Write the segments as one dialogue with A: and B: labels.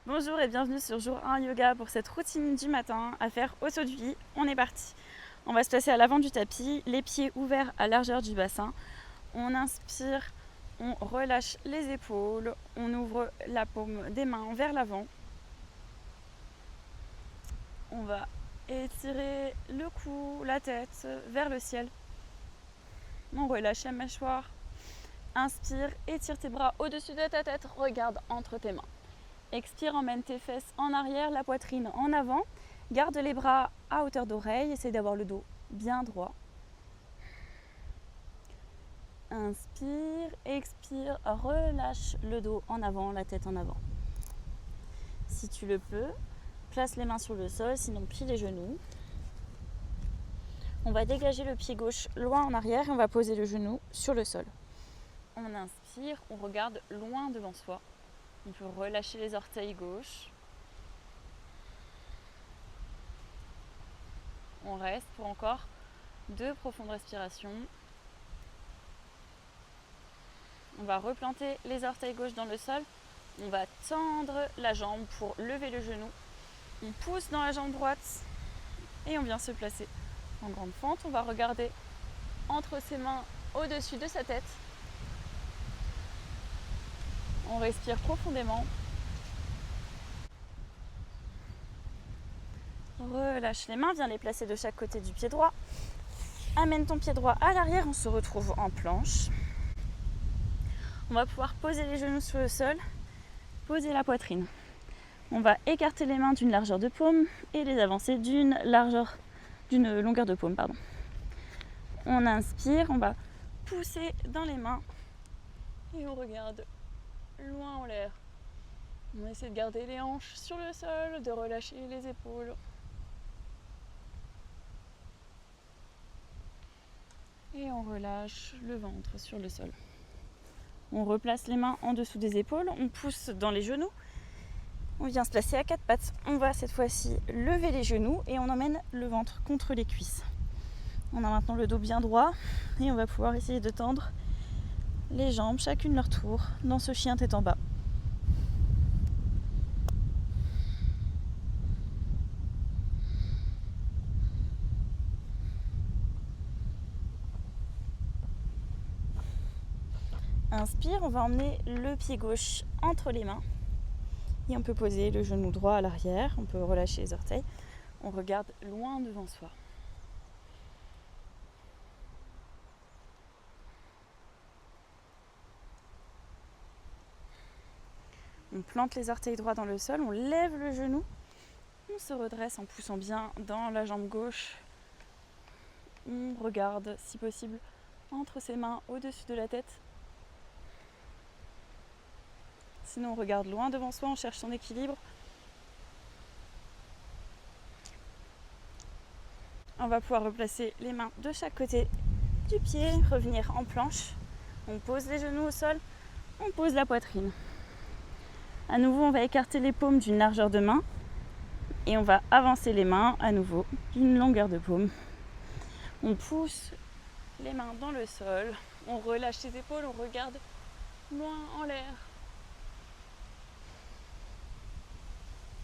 A: Bonjour et bienvenue sur jour 1 yoga pour cette routine du matin à faire au saut du lit. On est parti. On va se placer à l'avant du tapis, les pieds ouverts à largeur du bassin. On inspire, on relâche les épaules, on ouvre la paume des mains vers l'avant. On va étirer le cou, la tête vers le ciel. On relâche la mâchoire. Inspire, étire tes bras au-dessus de ta tête, regarde entre tes mains. Expire, emmène tes fesses en arrière, la poitrine en avant. Garde les bras à hauteur d'oreille, essaye d'avoir le dos bien droit. Inspire, expire, relâche le dos en avant, la tête en avant. Si tu le peux, place les mains sur le sol, sinon plie les genoux. On va dégager le pied gauche loin en arrière et on va poser le genou sur le sol. On inspire, on regarde loin devant soi. On peut relâcher les orteils gauche. On reste pour encore 2 profondes respirations. On va replanter les orteils gauche dans le sol. On va tendre la jambe pour lever le genou. On pousse dans la jambe droite et on vient se placer en grande fente. On va regarder entre ses mains au-dessus de sa tête. On respire profondément. Relâche les mains, viens les placer de chaque côté du pied droit. Amène ton pied droit à l'arrière, on se retrouve en planche. On va pouvoir poser les genoux sur le sol, poser la poitrine. On va écarter les mains d'une largeur de paume et les avancer d'une longueur de paume. On inspire, on va pousser dans les mains et on regarde loin en l'air. On essaie de garder les hanches sur le sol, de relâcher les épaules. Et on relâche le ventre sur le sol. On replace les mains en dessous des épaules, on pousse dans les genoux. On vient se placer à 4 pattes. On va cette fois-ci lever les genoux et on emmène le ventre contre les cuisses. On a maintenant le dos bien droit et on va pouvoir essayer de tendre les jambes, chacune leur tour, dans ce chien tête en bas. Inspire, on va emmener le pied gauche entre les mains et on peut poser le genou droit à l'arrière, on peut relâcher les orteils. On regarde loin devant soi. On plante les orteils droits dans le sol, on lève le genou, on se redresse en poussant bien dans la jambe gauche. On regarde, si possible, entre ses mains au-dessus de la tête. Sinon, on regarde loin devant soi, on cherche son équilibre. On va pouvoir replacer les mains de chaque côté du pied, revenir en planche. On pose les genoux au sol, on pose la poitrine. À nouveau, on va écarter les paumes d'une largeur de main et on va avancer les mains à nouveau d'une longueur de paume. On pousse les mains dans le sol, on relâche les épaules, on regarde loin en l'air.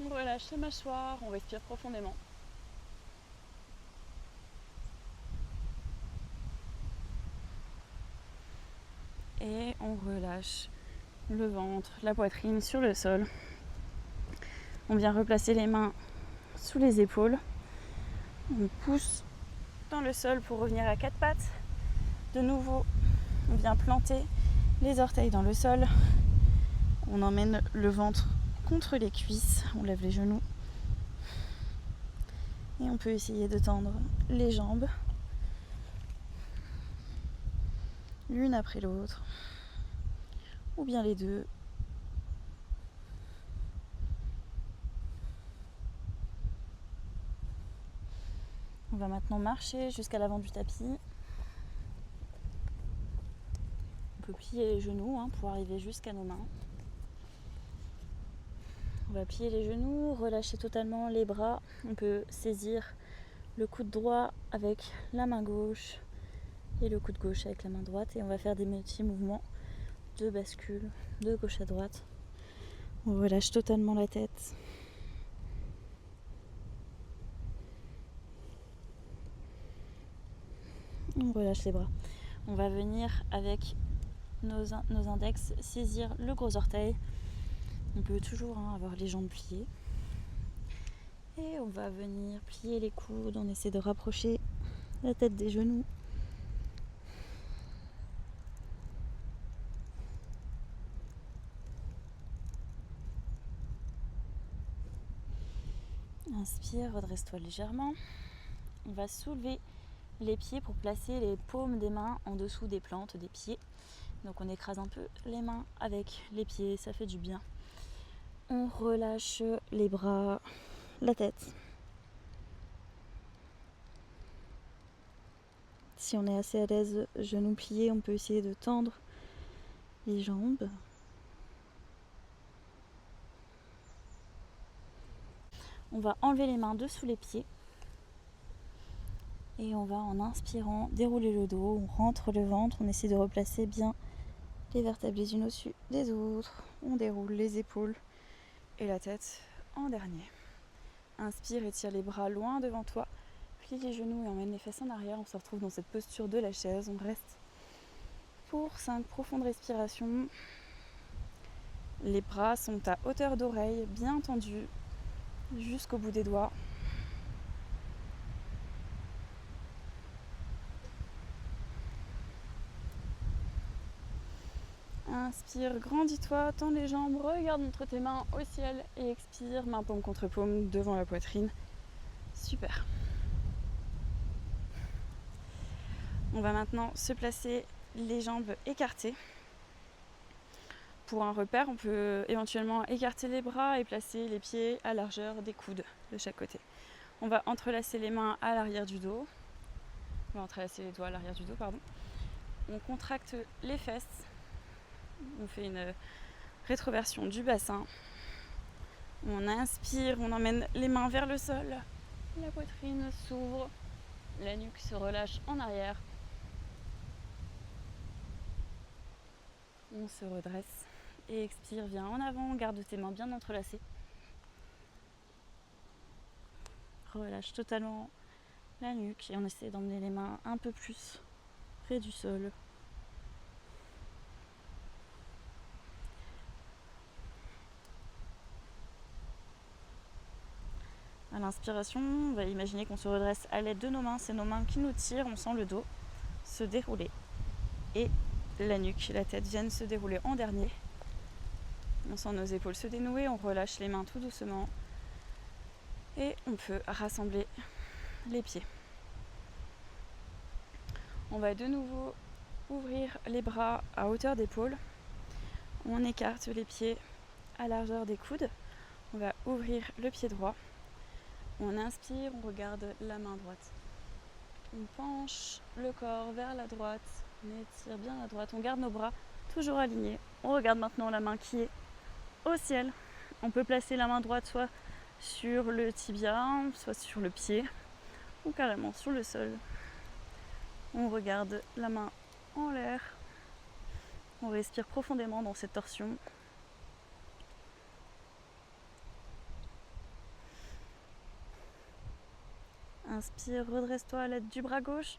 A: On relâche la mâchoire, on respire profondément. Et on relâche le ventre, la poitrine sur le sol. On vient replacer les mains sous les épaules. On pousse dans le sol pour revenir à 4 pattes. De nouveau, on vient planter les orteils dans le sol. On emmène le ventre contre les cuisses. On lève les genoux. Et on peut essayer de tendre les jambes l'une après l'autre. Ou bien les deux. On va maintenant marcher jusqu'à l'avant du tapis. On peut plier les genoux pour arriver jusqu'à nos mains. On va plier les genoux, relâcher totalement les bras. On peut saisir le coude droit avec la main gauche et le coude gauche avec la main droite. Et on va faire des petits mouvements de bascule de gauche à droite On relâche totalement la tête. On relâche les bras. On va venir avec nos index saisir le gros orteil. On peut toujours avoir les jambes pliées. Et on va venir plier les coudes. On essaie de rapprocher la tête des genoux. Inspire, redresse-toi légèrement. On va soulever les pieds pour placer les paumes des mains en dessous des plantes des pieds. Donc on écrase un peu les mains avec les pieds, ça fait du bien. On relâche les bras, la tête. Si on est assez à l'aise, genoux pliés, on peut essayer de tendre les jambes. On va enlever les mains dessous les pieds. Et on va, en inspirant, dérouler le dos, on rentre le ventre, on essaie de replacer bien les vertèbres les unes au-dessus des autres. On déroule les épaules et la tête en dernier. Inspire, étire les bras loin devant toi, plie les genoux et emmène les fesses en arrière. On se retrouve dans cette posture de la chaise. On reste pour 5 profondes respirations. Les bras sont à hauteur d'oreille, bien tendus jusqu'au bout des doigts. Inspire, grandis-toi, tends les jambes, regarde entre tes mains au ciel et expire, main paume contre paume devant la poitrine. Super. On va maintenant se placer les jambes écartées. Pour un repère, on peut éventuellement écarter les bras et placer les pieds à largeur des coudes de chaque côté. On va entrelacer les mains à l'arrière du dos. On va entrelacer les doigts à l'arrière du dos, pardon. On contracte les fesses. On fait une rétroversion du bassin. On inspire, on emmène les mains vers le sol. La poitrine s'ouvre. La nuque se relâche en arrière. On se redresse et expire, viens en avant, garde tes mains bien entrelacées. Relâche totalement la nuque et on essaie d'emmener les mains un peu plus près du sol. À l'inspiration, on va imaginer qu'on se redresse à l'aide de nos mains. C'est nos mains qui nous tirent, on sent le dos se dérouler. Et la nuque, la tête viennent se dérouler en dernier. On sent nos épaules se dénouer, on relâche les mains tout doucement. Et on peut rassembler les pieds. On va de nouveau ouvrir les bras à hauteur d'épaule. On écarte les pieds à largeur des coudes. On va ouvrir le pied droit. On inspire, on regarde la main droite. On penche le corps vers la droite. On étire bien la droite. On garde nos bras toujours alignés. On regarde maintenant la main qui est au ciel. On peut placer la main droite soit sur le tibia, soit sur le pied, ou carrément sur le sol. On regarde la main en l'air. On respire profondément dans cette torsion. Inspire, redresse-toi à l'aide du bras gauche.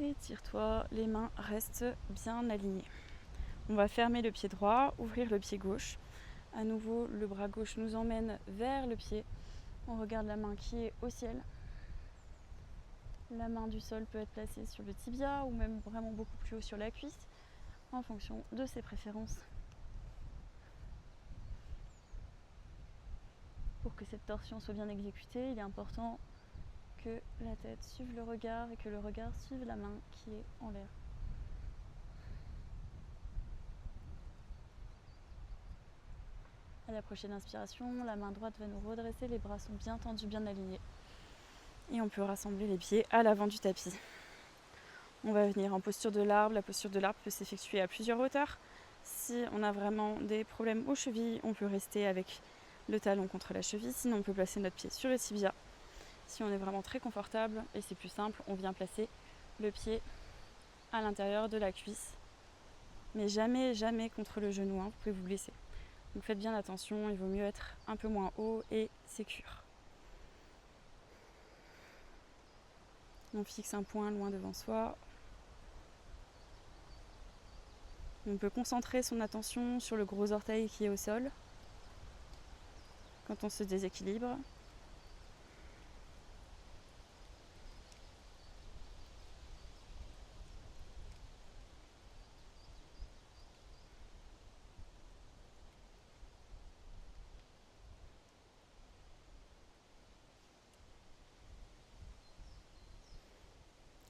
A: Et tire-toi, les mains restent bien alignées. On va fermer le pied droit, ouvrir le pied gauche. À nouveau, le bras gauche nous emmène vers le pied. On regarde la main qui est au ciel. La main du sol peut être placée sur le tibia ou même vraiment beaucoup plus haut sur la cuisse en fonction de ses préférences. Pour que cette torsion soit bien exécutée, il est important que la tête suive le regard et que le regard suive la main qui est en l'air. À la prochaine inspiration, la main droite va nous redresser, les bras sont bien tendus, bien alignés. Et on peut rassembler les pieds à l'avant du tapis. On va venir en posture de l'arbre. La posture de l'arbre peut s'effectuer à plusieurs hauteurs. Si on a vraiment des problèmes aux chevilles, on peut rester avec le talon contre la cheville. Sinon, on peut placer notre pied sur le tibia. Si on est vraiment très confortable, et c'est plus simple, on vient placer le pied à l'intérieur de la cuisse. Mais jamais, jamais contre le genou, vous pouvez vous blesser. Donc faites bien attention, il vaut mieux être un peu moins haut et sécure. On fixe un point loin devant soi. On peut concentrer son attention sur le gros orteil qui est au sol quand on se déséquilibre.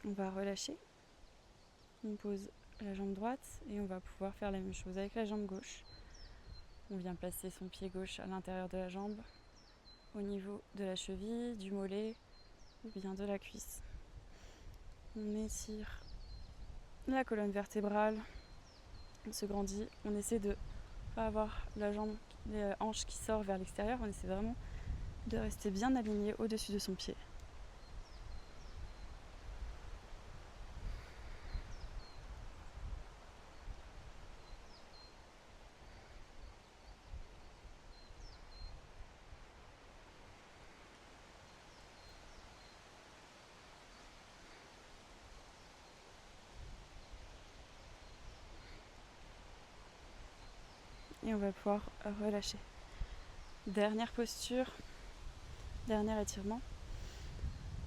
A: On va relâcher. On pose la jambe droite et on va pouvoir faire la même chose avec la jambe gauche. On vient placer son pied gauche à l'intérieur de la jambe, au niveau de la cheville, du mollet ou bien de la cuisse. On étire la colonne vertébrale, on se grandit, on essaie de pas avoir la jambe, les hanches qui sortent vers l'extérieur, on essaie vraiment de rester bien aligné au-dessus de son pied. Et on va pouvoir relâcher. Dernière posture, dernier étirement.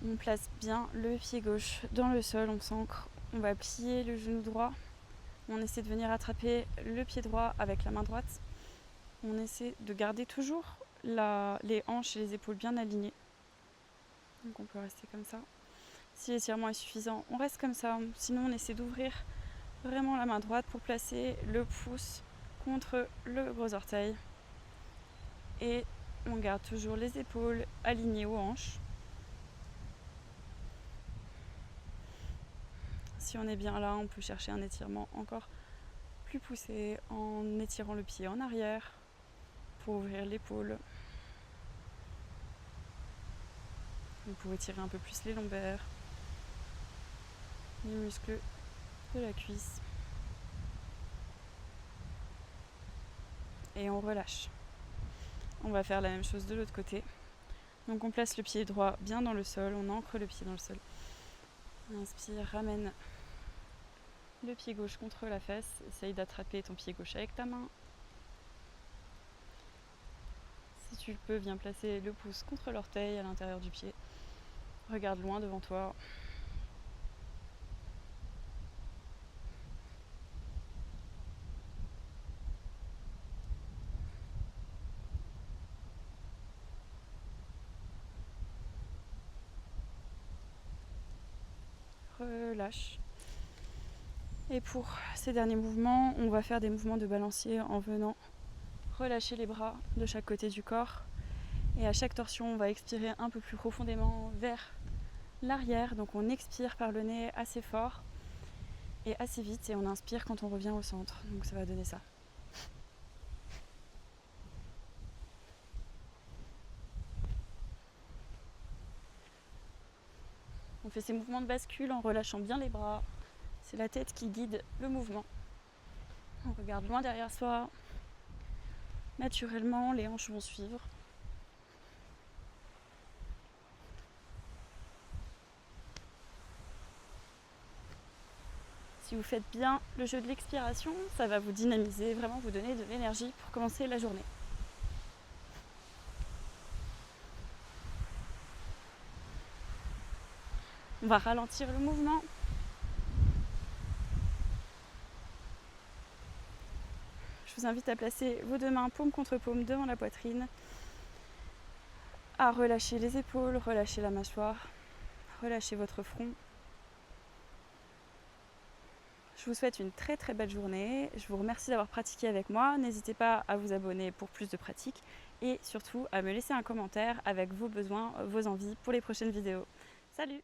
A: On place bien le pied gauche dans le sol, on s'ancre, on va plier le genou droit. On essaie de venir attraper le pied droit avec la main droite. On essaie de garder toujours les hanches et les épaules bien alignées. Donc on peut rester comme ça. Si l'étirement est suffisant, on reste comme ça. Sinon, on essaie d'ouvrir vraiment la main droite pour placer le pouce contre le gros orteil. Et on garde toujours les épaules alignées aux hanches. Si on est bien là, on peut chercher un étirement encore plus poussé en étirant le pied en arrière pour ouvrir l'épaule. Vous pouvez tirer un peu plus les lombaires, les muscles de la cuisse. Et on relâche. On va faire la même chose de l'autre côté. Donc on place le pied droit bien dans le sol, on ancre le pied dans le sol. On inspire, ramène le pied gauche contre la fesse. Essaye d'attraper ton pied gauche avec ta main. Si tu le peux, viens placer le pouce contre l'orteil à l'intérieur du pied. Regarde loin devant toi. Relâche. Et pour ces derniers mouvements, on va faire des mouvements de balancier en venant relâcher les bras de chaque côté du corps. Et à chaque torsion, on va expirer un peu plus profondément vers l'arrière. Donc on expire par le nez assez fort et assez vite et on inspire quand on revient au centre. Donc ça va donner ça. On fait ces mouvements de bascule en relâchant bien les bras. C'est la tête qui guide le mouvement. On regarde loin derrière soi. Naturellement, les hanches vont suivre. Si vous faites bien le jeu de l'expiration, ça va vous dynamiser, vraiment vous donner de l'énergie pour commencer la journée. On va ralentir le mouvement. Je vous invite à placer vos deux mains paume contre paume devant la poitrine, à relâcher les épaules, relâcher la mâchoire, relâcher votre front. Je vous souhaite une très très belle journée. Je vous remercie d'avoir pratiqué avec moi. N'hésitez pas à vous abonner pour plus de pratiques et surtout à me laisser un commentaire avec vos besoins, vos envies pour les prochaines vidéos. Salut!